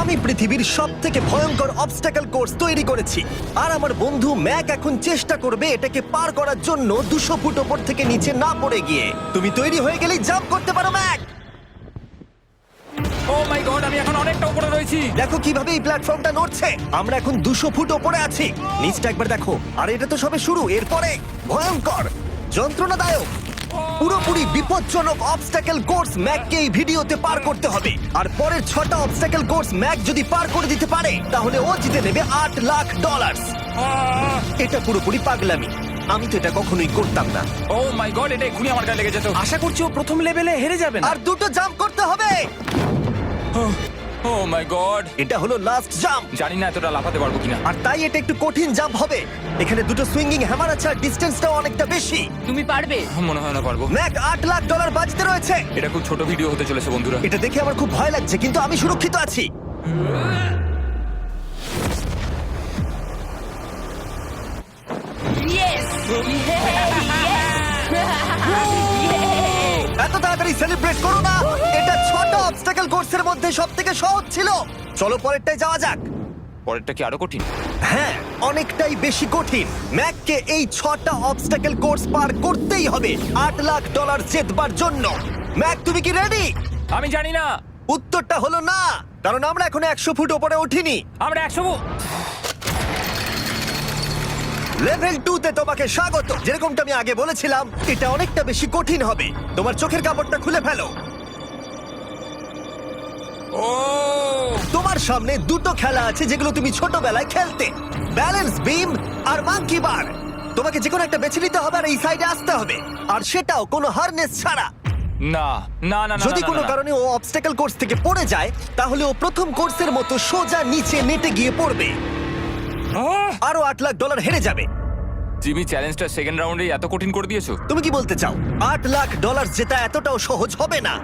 আমি পৃথিবীর সবথেকে ভয়ঙ্কর অবস্টাকল কোর্স তৈরি করেছি আর আমার বন্ধু ম্যাক এখন চেষ্টা করবে এটাকে পার করার জন্য 200 ফুট ওপর থেকে নিচে না পড়ে গিয়ে। তুমি তৈরি হয়ে গেলেই জাম্প করতে পারো ম্যাক। ও মাই গড, আমি এখন অনেকটা উপরে রয়েছি। দেখো কিভাবে এই প্ল্যাটফর্মটা নড়ছে। আমরা এখন 200 ফুট ওপরে আছি। নিচটা একবার দেখো। আর এটা তো সবে শুরু, এরপরে ভয়ঙ্কর, যন্ত্রণাদায়ক, পুরোপুরি বিপজ্জনক অবস্টাকল কোর্স ম্যাককে এই ভিডিওতে পার করতে হবে। আর পরের 6টা অবস্টাকল কোর্স ম্যাক যদি পার করে দিতে পারে তাহলে ও জিতে নেবে $8 লাখ। এটা পুরোপুরি পাগলামি। আমি তো এটা কখনোই করতাম না। ও মাই গড, এটা এক্ষুনি আমার গায়ে লেগে যেত। আশা করছি ও প্রথম লেভেলে হেরে যাবে না। আর 2টো জাম্প করতে হবে। ও মাই গড, এটা হলো লাস্ট জাম্প। জানি না এতটা লাফাতে পারবো কিনা। আর তাই এটা একটু কঠিন জাম্প হবে। এখানে 2টো সুইঙ্গিং হ্যামার আছে আর ডিসটেন্সটাও অনেকটা বেশি। তুমি পারবে। মনে হয় না পারবো। ম্যাক $8 লাখ বাজিতে রয়েছে। এটা খুব ছোট ভিডিও হতে চলেছে বন্ধুরা। এটা দেখে আমার খুব ভয় লাগছে, কিন্তু আমি সুরক্ষিত আছি। ইয়েস এত তাড়াতাড়ি সেলিব্রেট করো না। এটা 6টা অবস্টাকল কোর্সের মধ্যে সবথেকে সহজ ছিল। চলো পরেরটায় যাওয়া যাক। পরেরটা কি আরো কঠিন? হ্যাঁ, অনেকটাই বেশি কঠিন। ম্যাককে এই 6টা অবস্টাকল কোর্স পার করতেই হবে $8 লাখ জেতবার জন্য। ম্যাক, তুমি কি রেডি? আমি জানি না। উত্তরটা হলো না, কারণ আমরা এখন 100 ফুট উপরে উঠিনি। আমরা 100 লেভেল 2 তে তোমাকে স্বাগত। যেরকমটা আমি আগে বলেছিলাম, এটা অনেকটা বেশি কঠিন হবে। তোমার চোখের কাপড়টা খুলে ফেলো। ও তোমার সামনে 2টো খেলা আছে যেগুলো তুমি ছোটবেলায় খেলতে, ব্যালেন্স বিম আর মাঙ্কি বার। তোমাকে যে কোনো একটা বেছে নিতে হবে আর এই সাইডে আসতে হবে, আর সেটাও কোনো হারনেস ছাড়া। না না না না, যদি না, কোনো না, না। কারণে ও অবস্টাকল কোর্স থেকে পড়ে যায় তাহলে ও প্রথম কোর্সের মতো সোজা নিচে নেটে গিয়ে পড়বে। আহ! আরো $8 লাখ হেরে যাবে। জিমি, চ্যালেঞ্জটা সেকেন্ড রাউন্ডে এত কঠিন করে দিয়েছো। তুমি কি বলতে চাও $8 লাখ জেতা এতটাও সহজ হবে না?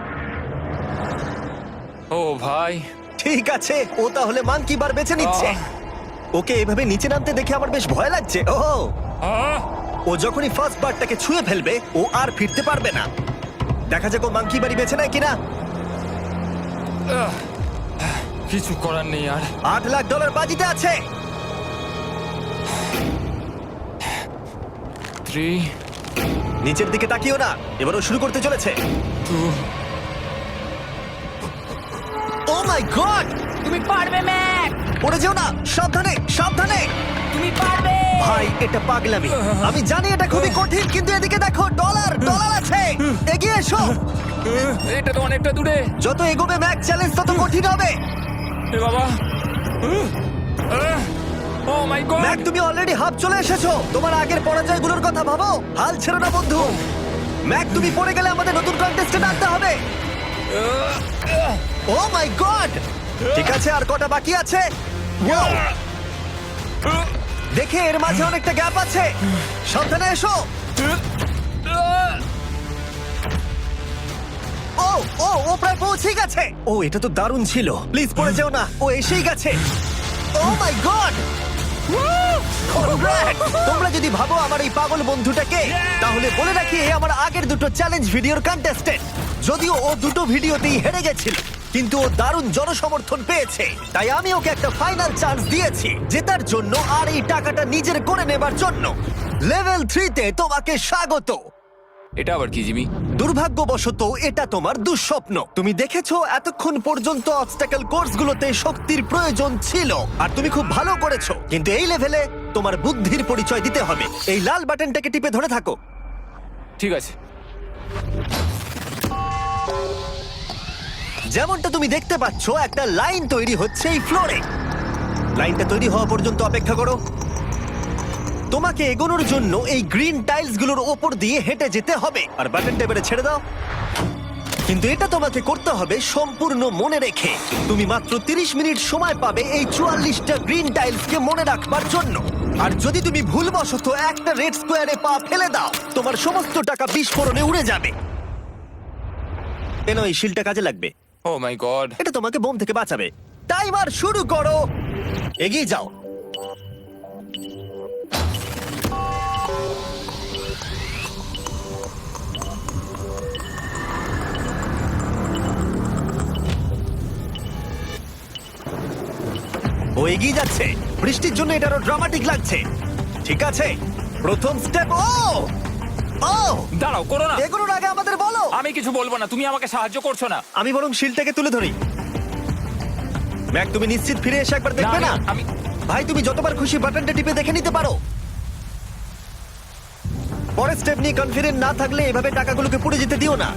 ও ভাই, ঠিক আছে, ও তাহলে মাঙ্কি বার বেছে নিচ্ছে। ওকে এভাবে নিচে নামতে দেখে আমার বেশ ভয় লাগছে। ওহ, আহ! ও যখনই ফার্স্ট বারটাকে ছুঁয়ে ফেলবে ও আর ফিরতে পারবে না। দেখা যাক ও মাঙ্কি বাড়ি বেছে নেয় কিনা। আহ! কিছু করার নেই আর। $8 লাখ বাজিতে আছে। 3 নিচের দিকে তাকিও না, এবার ও শুরু করতে চলেছে। 2 ও মাই গড, তুমি পারবে ম্যাক। পড়ে যেও না, সাবধানে সাবধানে। তুমি পারবে। ভাই, এটা পাগলামি। আমি জানি এটা খুবই কঠিন, কিন্তু এদিকে দেখো, ডলার আছে। এগিয়ে এসো। এটা তো অনেকটা দূরে। যত এগোবে ম্যাক চ্যালেঞ্জ তত কঠিন হবে। এ বাবা, ও মাই গড। ম্যাক, তুমি অলরেডি হাফ চলে এসেছো। তোমার আগের পরাজয়গুলোর কথা ভাবো। হাল ছেড়ো না বন্ধু। ম্যাক, তুমি পড়ে গেলে আমাদের নতুন কন্টেস্টেন্ট আনতে হবে। ও মাই গড, ঠিক আছে, আর কটা বাকি আছে? Wow! দেখে এর মাঝে অনেকটা গ্যাপ আছে। সাবধানে এসো। ও ও ও প্রায় পৌঁছে গেছে। ও, এটা তো দারুণ ছিল। প্লিজ পড়ে যেও না, ও এসেই গেছে। ও মাই গড, তোমরা যদি ভাবো আমার এই পাগল বন্ধুটাকে, তাহলে বলে রাখি এ আমার আগের 2টো চ্যালেঞ্জ ভিডিওর কন্টেস্টেন্ট। যদিও ও 2টো ভিডিওতেই হেরে গেছিল, কিন্তু ও দারুণ জনসমর্থন পেয়েছে। তাই আমি ওকে একটা ফাইনাল চান্স দিয়েছি জেতার জন্য আর এই টাকাটা নিজের করে নেবার জন্য। লেভেল 3 তে তোমাকে স্বাগত। এটা আবার কি জিমি? দুর্ভাগ্যবশত এটা তোমার দুঃস্বপ্ন। তুমি দেখেছো এতক্ষণ পর্যন্ত অবস্টাকল কোর্সগুলোতে শক্তির প্রয়োজন ছিল, আর তুমি খুব ভালো করেছো। কিন্তু এই লেভেলে তোমার বুদ্ধির পরিচয় দিতে হবে। এই লাল বাটনটাকে টিপে ধরে থাকো। ঠিক আছে। যেমনটা তুমি দেখতে পাচ্ছ, একটা লাইন তৈরি হচ্ছে এই ফ্লোরে। লাইনটা তৈরি হওয়া পর্যন্ত অপেক্ষা করো। তোমাকে এগোনোর জন্য এই গ্রিন টাইলস গুলোর ওপর দিয়ে হেঁটে যেতে হবে। আর বাটনটা এবারে ছেড়ে দাও। কিন্তু এটা তোমাকে করতে হবে সম্পূর্ণ মনে রেখে। তুমি মাত্র 30 মিনিট সময় পাবে এই 44টা গ্রিন টাইলসকে মনে রাখবার জন্য। আর যদি তুমি ভুলবশত একটা রেড স্কোয়ারে পা ফেলে দাও, তোমার সমস্ত টাকা বিস্ফোরণে উড়ে যাবে। এই শিলটা কাজে লাগবে। ও মাই গড। এটা তোমাকে বোম থেকে বাঁচাবে। টাইমার শুরু করো, এগিয়ে যাও। ও এগিয়ে যাচ্ছে। বৃষ্টির জন্য এটা আরো ড্রামাটিক লাগছে। ঠিক আছে, প্রথম স্টেপ। ও ও দাঁড়াও, করো না। এগুলোর আগে আমাদের বলো। আমি কিছু বলবো না, তুমি আমাকে সাহায্য করছো না। আমি বরং শিলটাকে তুলে ধরি। ম্যাক, তুমি নিশ্চিত ফিরে এসে একবার দেখবে না? আমি ভাই, তুমি যতবার খুশি বাটনটা টিপে দেখে নিতে পারো। পরের স্টেপ নিয়ে কনফিডেন্ট না থাকলে এভাবে টাকাগুলোকে পুড়ে যেতে দিও না।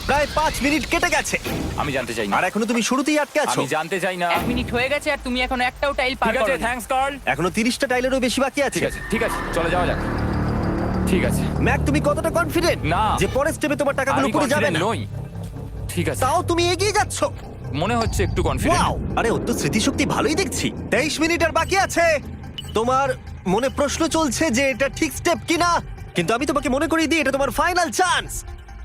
প্রায় 5 মিনিট কেটে গেছে আমি জানতে চাই না। আর এখনো তুমি শুরুতেই আটকে আছো। আমি জানতে চাই না। 1 মিনিট হয়ে গেছে আর তুমি এখন একটাও টাইল পার ঠিক আছে, করোনি। Thanks Carl. এখনো 30টা টাইলেরও বেশি বাকি আছে। ঠিক আছে, ঠিক আছে, চলে যাওয়া যাক। ঠিক আছে। ম্যাক, তুমি কতটা কনফিডেন্ট না। যে পরের স্টেপে তোমার টাকাগুলো আমি পুড়ে যাবে confident না? নই। ঠিক আছে, তাও তুমি এগিয়ে যাচ্ছ। মনে হচ্ছে একটু কনফিডেন্ট। ওয়াও! আরে ওর তো স্মৃতিশক্তি ভালোই দেখছি। 23 মিনিট আর বাকি আছে। তোমার মনে প্রশ্ন চলছে যে এটা ঠিক স্টেপ কিনা, কিন্তু আমি তোমাকে মনে করিয়ে দিই এটা তোমার ফাইনাল চান্স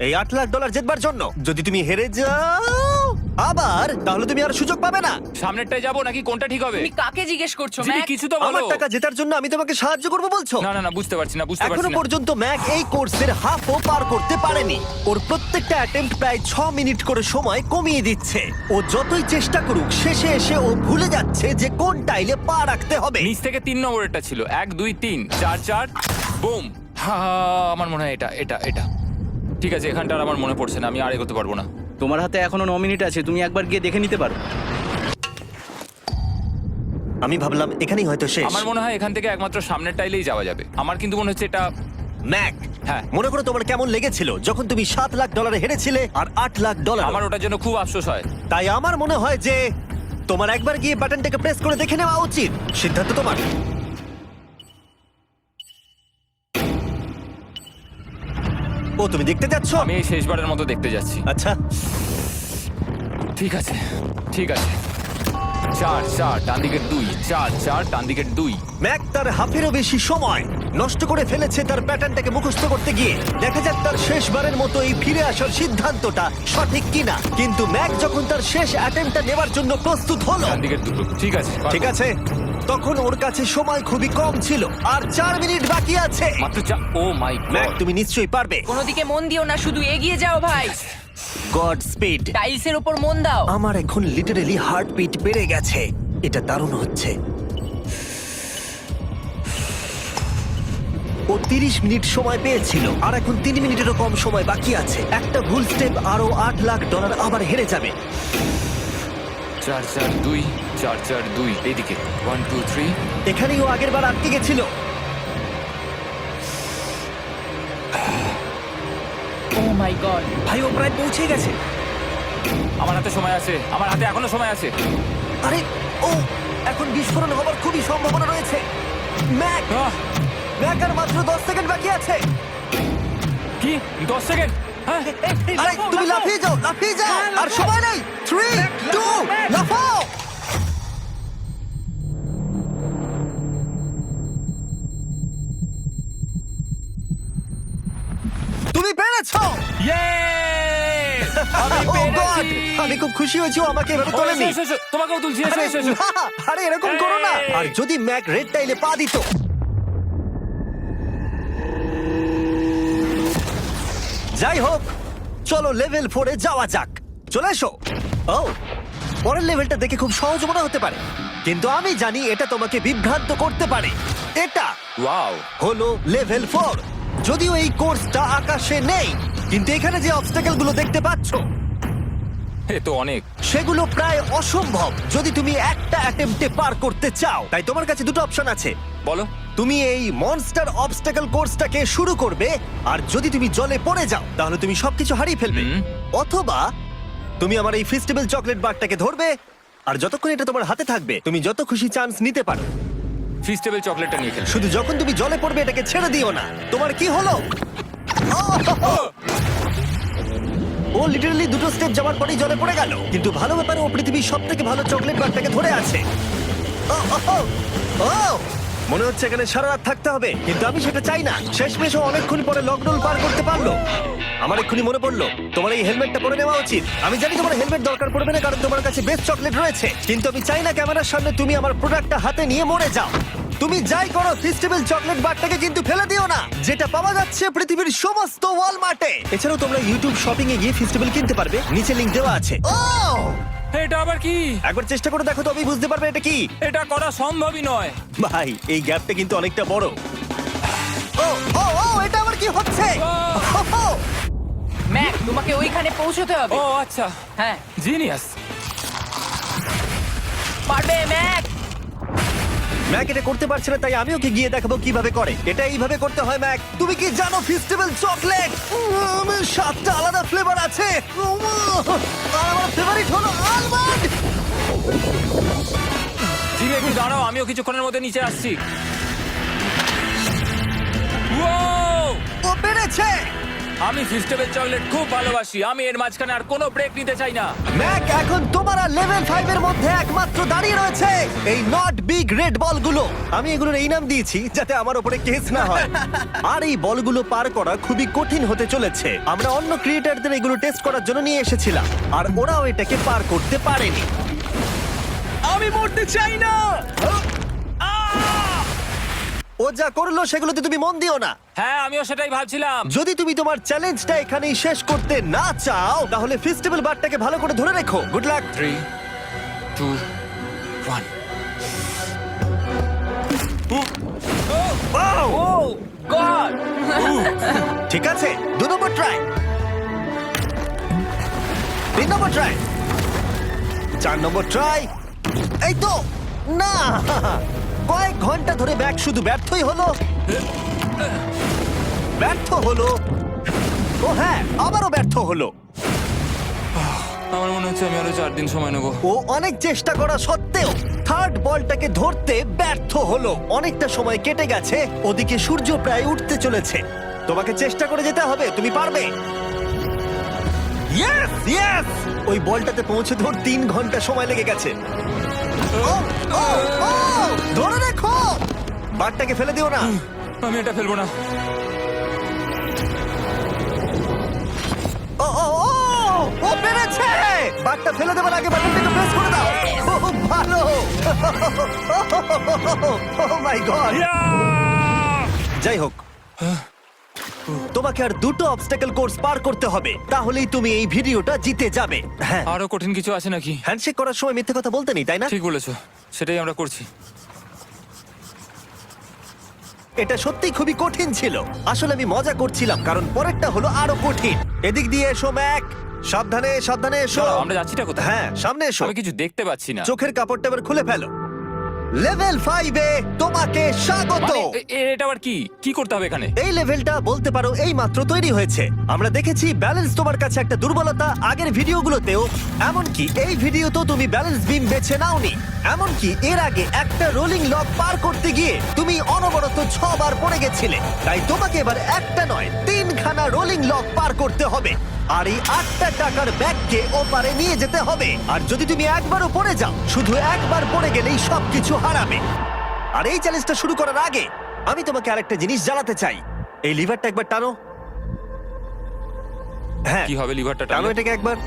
এই $8 লাখ জেতবার জন্য। যদি তুমি হেরে যাও আবার, তাহলে তুমি আর সুযোগ পাবে না। সামনেরটায় যাবো নাকি কোনটা ঠিক হবে? তুমি কাকে জিজ্ঞেস করছো জিমি, ম্যাক? কিছু তো বলো। আমার টাকা জেতার জন্য আমি তোমাকে সাহায্য করবো বলছো? না না না, বুঝতে পারছি না, বুঝতে এখনো পারছি না। পর্যন্ত ম্যাক এই কোর্সের হাফও পার করতে পারেনি। ওর প্রত্যেকটা অ্যাটেম্প্ট প্রায় 6 মিনিট করে সময় কমিয়ে দিচ্ছে। ও যতই চেষ্টা করুক, শেষে এসে ও ভুলে যাচ্ছে যে কোন টাইলে পা রাখতে হবে। নিচ থেকে 3 নম্বরেরটা ছিল 1 2 3 4 4 বুম। আমার মনে হয় এটা এটা এটা ঠিক আছে। এখানটা আর আমার মনে পড়ছে না, আমি আর এগোতে পারবো না। তোমার হাতে এখনো 9 মিনিট আছে, তুমি একবার গিয়ে দেখে নিতে পারো। আমি ভাবলাম এখানেই হয়তো শেষ। আমার মনে হয় এখান থেকে একমাত্র সামনের টাইলেই যাওয়া যাবে। আমার কিন্তু মনে হচ্ছে এটা। ম্যাক, হ্যাঁ। মনে করো তোমার কেমন লেগেছিল যখন তুমি $7 লাখ হেরেছিলে আর $8 লাখ। আমার ওটার জন্য খুব আফসোস হয়। তাই আমার মনে হয় যে তোমার একবার গিয়ে বাটনটাকে প্রেস করে দেখে নেওয়া উচিত। সিদ্ধান্ত তোমার। ও, তুমি দেখতে যাচ্ছ? আমি এই শেষবারের মতো দেখতে যাচ্ছি। আচ্ছা, ঠিক আছে, ঠিক আছে। 4 4 ডান দিকের 2 4 4 ডান দিকের 2। ম্যাক তার হাফেরও বেশি সময় নষ্ট করে ফেলেছে তার প্যাটার্নটাকে মুখস্থ করতে গিয়ে। দেখা যাক তার শেষবারের মতো এই ফিরে আসার সিদ্ধান্তটা সঠিক কিনা। কিন্তু ম্যাক যখন তার শেষ অ্যাটেম্পটা নেবার জন্য প্রস্তুত হলো, ডান দিকের 2। ঠিক আছে, ঠিক আছে, তখন ওর কাছে সময় খুবই কম ছিল আর 4 মিনিট বাকি আছে। মাত্র 4। ও মাই ম্যাক, গড। তুমি নিশ্চয়ই পারবে। কোনো দিকে মন দিও না, শুধু এগিয়ে যাও ভাই। God speed. টাইলসের উপর মন দাও। আমার এখন লিটারালি হার্টবিট বেড়ে গেছে। এটা দারুণ হচ্ছে। ও 30 মিনিট সময় পেয়েছিল আর এখন 3 মিনিটেরও কম সময় বাকি আছে। একটা ভুল স্টেপ আরো $8 লাখ আবার হেরে যাবে। 4 4 2 4 4 2 এইদিকে 1 2 3। এখানেই ও আগের বার আটকে গেছিল। ও মাই গড। ভাই, ও প্রায় পৌঁছে গেছে। আমার হাতে সময় আছে, আমার হাতে এখনো সময় আছে। আরে, ও এখন বিস্ফোরণ হবার খুবই সম্ভাবনা রয়েছে। ম্যাক, ম্যাক আর মাত্র 10 সেকেন্ড বাকি আছে। কি 10 সেকেন্ড? হ্যাঁ, আরে তুমি লাফিয়ে যাও, লাফিয়ে যাও। আর সময় নেই। 3 2 লাফাও। তুমি পেরেছো। ইয়ে! আমি Oh God! পেরেছি! আমি খুব খুশি হয়েছি ও আমাকে এভাবে ও, তোলেনি। এসো, এসো, তোমাকেও তুলছি, এসো, আরে এসো, এসো। না, আরে এরকম করো না। এই! আর যদি ম্যাক রেড টাইলে পা দিত। যাই হোক, চলো লেভেল 4 এ যাওয়া যাক। চলে এসো। ও, পরের লেভেলটা দেখে খুব সহজ মনে হতে পারে, কিন্তু আমি জানি এটা তোমাকে বিভ্রান্ত করতে পারে। এটা ওয়াও! হলো লেভেল 4। যদিও এই কোর্সটা আকাশে নেই, কিন্তু এখানে যে অবস্টাকেল গুলো দেখতে পাচ্ছো এ তো অনেক। সেগুলো প্রায় অসম্ভব যদি তুমি একটা অ্যাটেম্পটে পার করতে চাও। তাই তোমার কাছে দুটো অপশন আছে। বলো। তুমি এই মনস্টার অবস্টাকেল কোর্সটাকে শুরু করবে, আর যদি তুমি জলে পড়ে যাও তাহলে তুমি সবকিছু হারিয়ে ফেলবে। হুম। অথবা তুমি আমার এই ফেস্টিভ্যাল চকলেট বারটাকে ধরবে, আর যতক্ষণ এটা তোমার হাতে থাকবে তুমি যত খুশি চান্স নিতে পারো। ফিস্টেবল চকলেটটা নিয়ে খেলবো। শুধু যখন তুমি জলে পড়বে এটাকে ছেড়ে দিও না। তোমার কি হলো? ওহ! ও লিটারালি দুটো স্টেপ যাওয়ার পরেই জলে পড়ে গেল। কিন্তু ভালো ব্যাপারে ও পৃথিবীর সবথেকে ভালো চকলেট বারটাকে ধরে আছে। ও, ও, ও, ও! মনে হচ্ছে এখানে সারা রাত থাকতে হবে, কিন্তু আমি সেটা চাই না। শেষমেশ ও অনেকক্ষণ পরে লকডাউন পার করতে পারলো। আমার এক্ষুনি মনে পড়লো তোমার এই হেলমেটটা পরে নেওয়া উচিত। আমি জানি তোমার হেলমেট দরকার পড়বে না, কারণ তোমার কাছে বেস্ট চকলেট রয়েছে, কিন্তু আমি চাই না ক্যামেরার সামনে তুমি আমার প্রোডাক্টটা হাতে নিয়ে মরে যাও। তুমি যাই করো ফেস্টিভ্যাল চকলেট বারটাকে কিন্তু ফেলে দিও না, যেটা পাওয়া যাচ্ছে পৃথিবীর সমস্ত ওয়ালমার্টে। এছাড়াও তোমরা ইউটিউব শপিং এ গিয়ে ফেস্টিভ্যাল কিনতে পারবে, নিচে লিংক দেওয়া আছে। ও এটা আবার কি? একবার চেষ্টা করে দেখো, তবেই বুঝতে পারবে এটা কি। এটা করা সম্ভবই নয়। ভাই এই গ্যাপটা কিন্তু অনেকটা বড়। ও ও ও এটা আবার কি হচ্ছে? ওহো! ম্যাক, তোমাকে ওইখানে পৌঁছতে হবে। ও আচ্ছা, হ্যাঁ, জিনিয়াস। পারবে ম্যাক। ম্যাক এটা করতে পারছে না, তাই আমি ওকে গিয়ে দেখাবো কিভাবে করে। এটা এইভাবে করতে হয় ম্যাক। তুমি কি জানো ফেস্টিভ্যাল চকলেট 7টা আলাদা ফ্লেভার আছে। আর আমার ফেভারিট হলো আলমন্ড। জিমি একটু দাঁড়াও, আমিও কিছুক্ষণের মধ্যে নিচে আসছি। Wow! ও পেরেছে। আমি ফেস্টিভ্যাল চকলেট খুব ভালোবাসি। আমি এর মাঝখানে আর কোনো ব্রেক নিতে চাই না। ম্যাক এখন তোমার আর লেভেল 5 এর মধ্যে একমাত্র দাঁড়িয়ে রয়েছে এই নট বিগ রেড বলগুলো। আমি এগুলোর এই নাম দিয়েছি যাতে আমার উপরে কেস না হয়। আর এই বলগুলো পার করা খুবই কঠিন হতে চলেছে। আমরা অন্য ক্রিয়েটারদের এগুলো টেস্ট করার জন্য নিয়ে এসেছিলাম, আর ওরাও এটাকে পার করতে পারেনি। আমি মরতে চাই না। ও যা করলো সেগুলোতে তুমি মন দিও না। হ্যাঁ, আমিও সেটাই ভাবছিলাম। যদি তুমি তোমার চ্যালেঞ্জটা এখানেই শেষ করতে না চাও, তাহলে ফেস্টিভ্যাল বারটাকে ভালো করে ধরে রেখো। Good luck. 3, 2, 1। ও গড। ঠিক আছে, 2 নম্বর ট্রাই, 3 নম্বর ট্রাই, 4 নম্বর ট্রাই। এই তো না, কয়েক ঘন্টা ধরে ব্যাগ শুধু ব্যর্থই হলো, ব্যর্থ হলো। ও হ্যাঁ, আবারও ব্যর্থ হলো। আমার মনে হচ্ছে আমি আরো 4 দিন সময় নেবো। ও অনেক চেষ্টা করা সত্ত্বেও থার্ড বলটাকে ধরতে ব্যর্থ হলো। অনেকটা সময় কেটে গেছে, ওদিকে সূর্য প্রায় উঠতে চলেছে। তোমাকে চেষ্টা করে যেতে হবে, তুমি পারবে। ইয়েস ইয়েস, ওই বলটাতে পৌঁছে ধর 3 ঘন্টা সময় লেগে গেছে। ও, ও, ও, ধরে রেখো, বারটাকে ফেলে দিও না। আমি এটা ফেলবো না। ও ও ও, ও পেরেছে। বারটা ফেলে দেবার আগে বাটনটাকে প্রেস করে দাও। খুব ভালো। ও মাই গড। যাই হোক, তোমাকে আর 2টো অবস্টাকেল কোর্স পার করতে হবে, তাহলেই তুমি এই ভিডিওটা জিতে যাবে। হ্যাঁ, আরো কঠিন কিছু আছে নাকি? হ্যান্ডশেক করার সময় মিথ্যে কথা বলতে নেই, তাই না? ঠিক বলেছো, সেটাই আমরা করছি। এটা সত্যি খুবই কঠিন ছিল। আসলে আমি মজা করছিলাম, কারণ পরেরটা হলো আরো কঠিন। এদিক দিয়ে এসো ম্যাক, সাবধানে সাবধানে এসো। দাঁড়াও, আমরা যাচ্ছিটা কোথায়? হ্যাঁ, সামনে এসো। আমি কিছু দেখতে পাচ্ছি না। চোখের কাপড়টা এবার খুলে ফেলো। লেভেল 5 এ তোমাকে স্বাগত। মানে, এটা আবার কি কি করতে হবে এখানে? এই লেভেলটা বলতে পারো এই মাত্র তৈরি হয়েছে। আমরা দেখেছি ব্যালেন্স তোমার কাছে একটা দুর্বলতা আগের ভিডিওগুলোতেও, এমনকি এই ভিডিওতেও তুমি ব্যালেন্স বিম বেছে নাওনি। এমনকি এর আগে একটা রোলিং লক পার করতে গিয়ে তুমি অনবরত 6 বার পড়ে গেছিলে। তাই তোমাকে এবার একটা নয় 3খানা রোলিং লক পার করতে হবে, আর এই 8টা টাকার ব্যাগকে ওপারে নিয়ে যেতে হবে। আর যদি তুমি একবারও পড়ে যাও, শুধু একবার পড়ে গেলেই সবকিছু হারাবে। আর এই চ্যালেঞ্জটা শুরু করার আগে আমি তোমাকে আরেকটা জিনিস জানাতে চাই। এই লিভারটা একবার টানো। হ্যাঁ, কি হবে লিভারটা টানো টানলে? এটাকে একবার।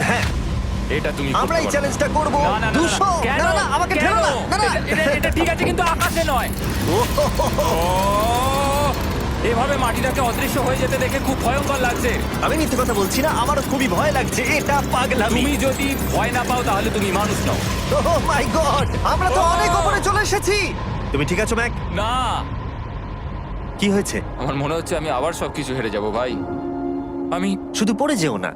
হ্যাঁ, এটা তুমি আমরা এই করতে পারো। চ্যালেঞ্জটা করব। না, না, না, না, 200। কেন? না না, আমাকে কেন? ঠেলো না। না না, এটা ঠিক আছে, কিন্তু আকাশে নয়। ও, হো, হো, হো। ও, এভাবে মাটিটাকে অদৃশ্য হয়ে যেতে দেখে খুব ভয়ঙ্কর লাগছে। আমি মিথ্যে কথা বলছি না, আমারও খুবই ভয় লাগছে। এটা পাগলামি। তুমি যদি ভয় না পাও তাহলে তুমি মানুষ নও। ওহ মাই গড, আমরা তো Oh! অনেক উপরে চলে এসেছি। তুমি ঠিক আছো ম্যাক? না, কি হয়েছে? আমার মনে হচ্ছে আমি আবার সবকিছু হেরে যাব ভাই। আমি শুধু পড়ে যেও না।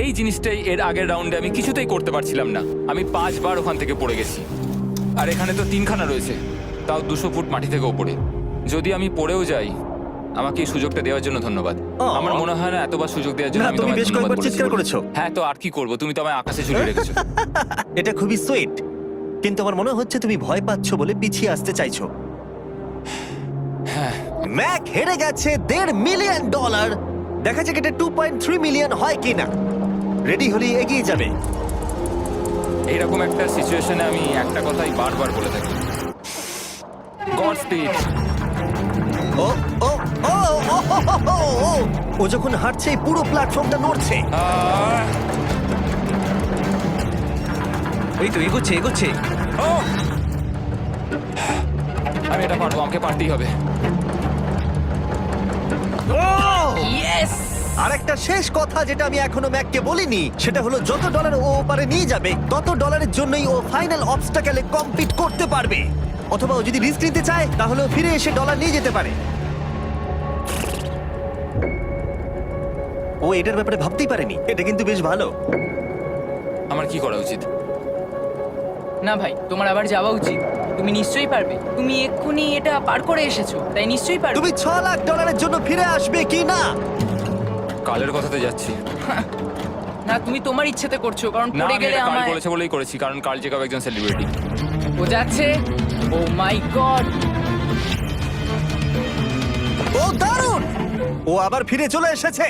এই জিনিসটাই এর আগের রাউন্ডে আমি কিছুতেই করতে পারছিলাম না। আমি 5 বার ওখান থেকে পড়ে গেছি, আর এখানে তো 3খানা রয়েছে, তাও 200 ফুট মাটি থেকে ওপরে। যদি আমি পড়েও যাই, আমাকে এই সুযোগটা দেওয়ার জন্য ধন্যবাদ। আমার মনে হয় না এতবার সুযোগ দেওয়ার জন্য না, আমি তুমি তোমায় বেশ ধন্যবাদ কয়েকবার বলেছি চিৎকার বলে। করেছো। হ্যাঁ, তো আর কি করব, তুমি তো আমায় আকাশে ঝুলিয়ে রেখেছো। এটা খুবই সুইট, কিন্তু আমার মনে হচ্ছে তুমি ভয় পাচ্ছ বলে পিছিয়ে আসতে চাইছো। হ্যাঁ, ম্যাক হেরে গেছে $1.5 মিলিয়ন। দেখা যাক এটা 2.3 মিলিয়ন হয় কিনা। রেডি হলে এগিয়ে যাবে। এইরকম একটা সিচুয়েশনে আমি একটা কথাই বারবার বলে থাকি, গড স্পিড। ও ও ও ও ও যখন হাঁটছে এই পুরো প্ল্যাটফর্মটা নড়ছে। আহ, এই তো এগোচ্ছে এগোচ্ছে। ও! আমি এটা পারবো, আমাকে পারতেই হবে। ইয়েস! আর একটা শেষ কথা যেটা আমি এখনো ম্যাককে বলিনি, সেটা হলো যত ডলার ও ওপারে নিয়ে যাবে তত ডলারের জন্যই ও ফাইনাল অবস্টাকেলে কমপ্লিট করতে পারবে। অথবা ও যদি রিস্ক নিতে চায় তাহলে ও ফিরে এসে ডলার নিয়ে যেতে পারে। ও এটার ব্যাপারে ভাবতেই পারেনি। এটা কিন্তু বেশ ভালো। আমার কি করা উচিত? না ভাই, তোমার আবার যাওয়া উচিত। তুমি নিশ্চয়ই পারবে। তুমি এক্ষুনি এটা পার করে এসেছো, তাই নিশ্চয়ই পারবে। তুমি 6 লাখ ডলারের জন্য ফিরে আসবে কি না? কালের কথাতে যাচ্ছি। না, তুমি তোমার ইচ্ছেতে করছো, কারণ না, পড়ে আমি গেলে এটা কাল আমায় করেছে বলেই করেছি, কারণ কাল জেকাব একজন সেলিব্রিটি। ও যাচ্ছে। ও মাই গড! ও দারুণ! ও আবার ফিরে চলে এসেছে।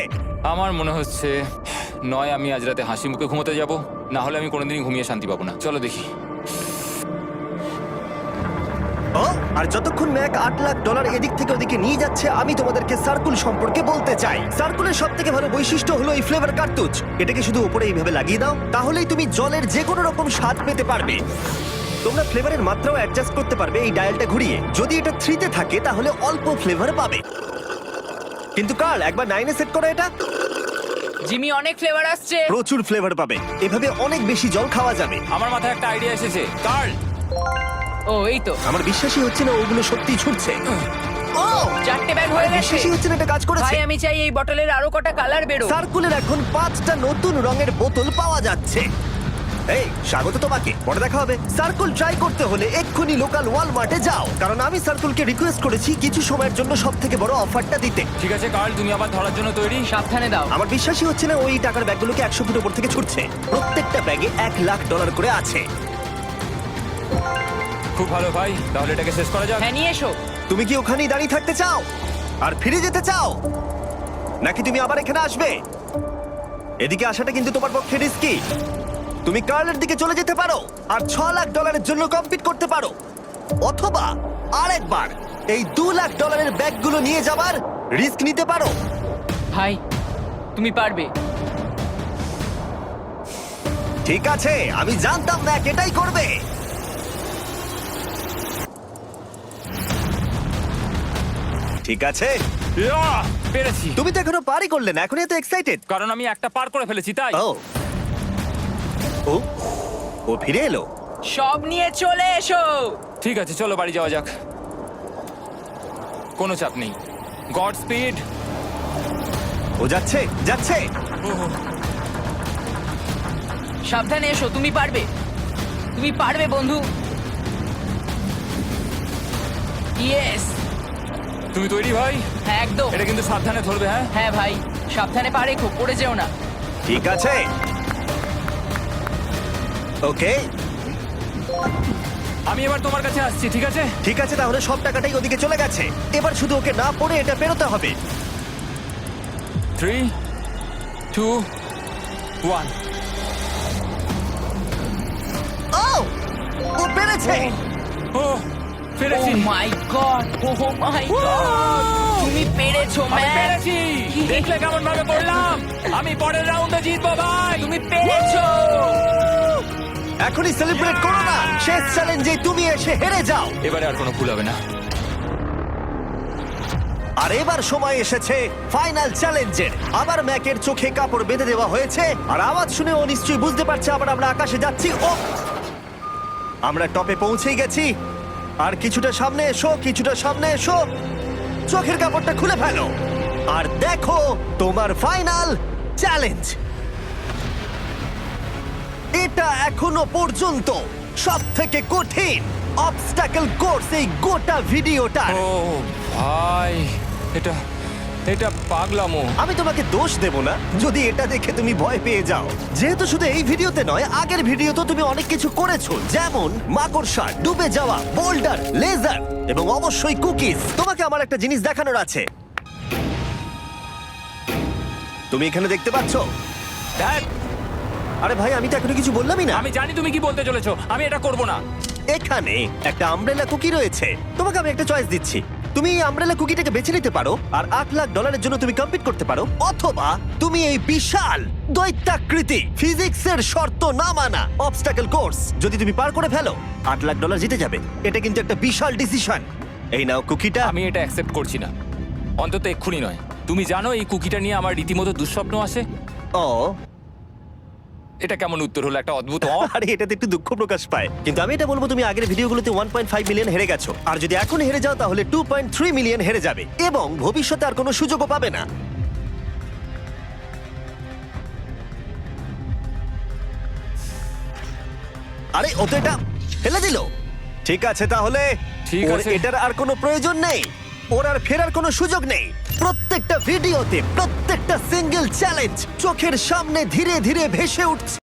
আমার মনে হচ্ছে নয় আমি আজ রাতে হাসি মুখে ঘুমোতে যাব, না হলে আমি কোনোদিনই ঘুমিয়ে শান্তি পাবো না। চলো দেখি। ও আর যতক্ষণ ম্যাক 8 লাখ ডলার এদিক থেকে ওদিকে নিয়ে যাচ্ছে, আমি তোমাদেরকে সার্কুল সম্পর্কে বলতে চাই। সার্কুলের সব থেকে ভালো বৈশিষ্ট্য হলো এই ফ্লেভার কার্তুজ। এটাকে শুধু উপরে এইভাবে লাগিয়ে দাও, তাহলেই তুমি জলের যে কোনো রকম স্বাদ পেতে পারবে। তোমরা ফ্লেভারের মাত্রাও অ্যাডজাস্ট করতে পারবে এই ডায়ালটা ঘুরিয়ে। যদি এটা 3 তে থাকে তাহলে অল্প ফ্লেভার পাবে, কিন্তু কাল একবার 9 এ সেট করো এটা, জিমি, অনেক ফ্লেভার আসছে। প্রচুর ফ্লেভার পাবে। এভাবে অনেক বেশি জল খাওয়া যাবে। আমার মাথায় একটা আইডিয়া এসেছে। কার্ল, ও এই তো, আমার বিশ্বাসই হচ্ছে না ওগুলো সত্যি ছুটছে। ও 4টে ব্যাগ হয়ে গেছে। বিশ্বাসই হচ্ছে না এটা কাজ করেছে। ভাই, আমি চাই এই বটলের আরো কটা কালার বেরো। সার্কুলের এখন 5টা নতুন রঙের বোতল পাওয়া যাচ্ছে। এই স্বাগত তোমাকে, পরে দেখা হবে। সার্কুল ট্রাই করতে হলে এক্ষুনি লোকাল ওয়ালমার্টে যাও, কারণ আমি সার্কুলকে রিকোয়েস্ট করেছি কিছু সময়ের জন্য সব থেকে বড় অফারটা দিতে। ঠিক আছে কার্ল, তুমি আবার ধরার জন্য তৈরি? সাবধানে দাও। আমার বিশ্বাসই হচ্ছে না ওই টাকার ব্যাগগুলোকে 100 ফুট উপর থেকে ছুটছে। প্রত্যেকটা ব্যাগে $1 লাখ করে আছে। খুব ভালো ভাই, তাহলে এটাকে শেষ করা যাক। হ্যাঁ, নিয়ে এসো। তুমি কি ওখানেই দাঁড়িয়ে থাকতে চাও আর ফিরে যেতে চাও, নাকি তুমি আবার এখানে আসবে? এদিকে আসাটা কিন্তু তোমার পক্ষে রিস্কি। তুমি কার্লের দিকে চলে যেতে পারো আর $6 লাখ জন্য কম্পিট করতে পারো, অথবা আরেকবার এই $2 লাখ ব্যাগগুলো নিয়ে যাবার রিস্ক নিতে পারো। ভাই, তুমি পারবে। ঠিক আছে, আমি জানতাম না এটাই করবে। ঠিক আছে, ইয়াহ! পেরেছি, তুমি তো এখনো পারই করলে না, এখন এত এক্সাইটেড। কারণ আমি একটা পার করে ফেলেছি তাই। ও ও ও ফিরে এলো। সব নিয়ে চলে এসো। ঠিক আছে, চলো বাড়ি যাওয়া যাক। কোনো চাপ নেই। God speed. ও যাচ্ছে যাচ্ছে। সাবধানে এসো, তুমি পারবে। তুমি পারবে বন্ধু। ইয়েস! তুমি তৈরি ভাই? হ্যাঁ, একদম। এটা কিন্তু সাবধানে ধরবে, হ্যাঁ? হ্যাঁ ভাই, সাবধানে পারে, খুব পড়ে যেও না। ঠিক আছে, ওকে আমি এবার তোমার কাছে আসছি, ঠিক আছে? ঠিক আছে, তাহলে সব টাকাটাই ওদিকে চলে গেছে। এবার শুধু ওকে না পড়ে এটা পেরোতে হবে। 3, 2, 1। ও ও পেরেছে। ও পেরেছি। ও মাই গড! ও মাই গড! তুমি পেরেছো, আমি ম্যান! পেরেছি। দেখলে কেমন ভাবে পড়লাম? আমি পরের রাউন্ডে জিতবো ভাই। তুমি পেরেছো! এখনই সেলিব্রেট করো না, শেষ চ্যালেঞ্জে তুমি এসে হেরে যাও। এবারে আর কোনো ভুল হবে না। আর এবার সময় এসেছে ফাইনাল চ্যালেঞ্জের। আবার ম্যাকের চোখে কাপড় বেঁধে দেওয়া হয়েছে, আর আওয়াজ শুনে ও নিশ্চয়ই বুঝতে পারছে আবার আমরা আকাশে যাচ্ছি। ও আমরা টপে পৌঁছেই গেছি। আর কিছুটা সামনে এসো, কিছুটা সামনে এসো। চোখের কাপড়টা খুলে ফেলো আর দেখো তোমার ফাইনাল চ্যালেঞ্জ। এটা এখনো পর্যন্ত সব থেকে কঠিন অবস্টাকেল কোর্স এই গোটা ভিডিওটা। ও ভাই, এটা এটা পাগলামো। আমি তোমাকে দোষ দেব না যদি এটা দেখে তুমি ভয় পেয়ে যাও, যেহেতু শুধু এই ভিডিওতে নয়, আগের ভিডিওতে তুমি অনেক কিছু করেছো, যেমন মাকড়সা, ডুবে যাওয়া, বোল্ডার, লেজার এবং অবশ্যই কুকিজ। তোমাকে আমার একটা জিনিস দেখানোর আছে। তুমি এখানে দেখতে পাচ্ছো? ধ্যাৎ, আরে ভাই, আমি তো এখনো কিছু বললামই না। আমি জানি তুমি কি বলতে চলেছো। আমি এটা করব না। এখানে একটা আমব্রেলা কুকি রয়েছে। তোমাকে আমি একটা চয়েস দিচ্ছি, তুমি এই আমব্রেলা কুকিটাকে বেছে নিতে পারো আর $8 লাখ জন্য তুমি কম্পিট করতে পারো, অথবা তুমি এই বিশাল দৈত্যাকৃতি ফিজিক্সের শর্ত না মানা অবস্টাকল কোর্স যদি তুমি পার করে ফেলো $8 লাখ জিতে যাবে। এটা কিন্তু একটা বিশাল ডিসিশন। এই নাও কুকিটা। আমি এটা অ্যাকসেপ্ট করছি না, অন্তত এক্ষুনি নয়। তুমি জানো এই কুকিটা নিয়ে আমার রীতিমতো দুঃস্বপ্ন আসে। ও এটা কেমন উত্তর হলো, একটা অদ্ভুত আরে এটাতে একটু দুঃখ প্রকাশ পায়, কিন্তু আমি এটা বলবো তুমি আগের ভিডিওগুলোতে 1.5 মিলিয়ন হেরে গেছো, আর যদি এখন হেরে যাও তাহলে 2.3 মিলিয়ন হেরে যাবে এবং ভবিষ্যতে আর কোনো সুযোগও পাবে না। আরে ও তো এটা ফেলে দিল। ঠিক আছে তাহলে ঠিক ওর আছে। এটার আর কোনো প্রয়োজন নেই, ওর আর ফেরার কোনো সুযোগ নেই। প্রত্যেকটা ভিডিওতে প্রত্যেকটা সিঙ্গেল চ্যালেঞ্জ চোখের সামনে ধীরে ধীরে ভেসে উঠছে।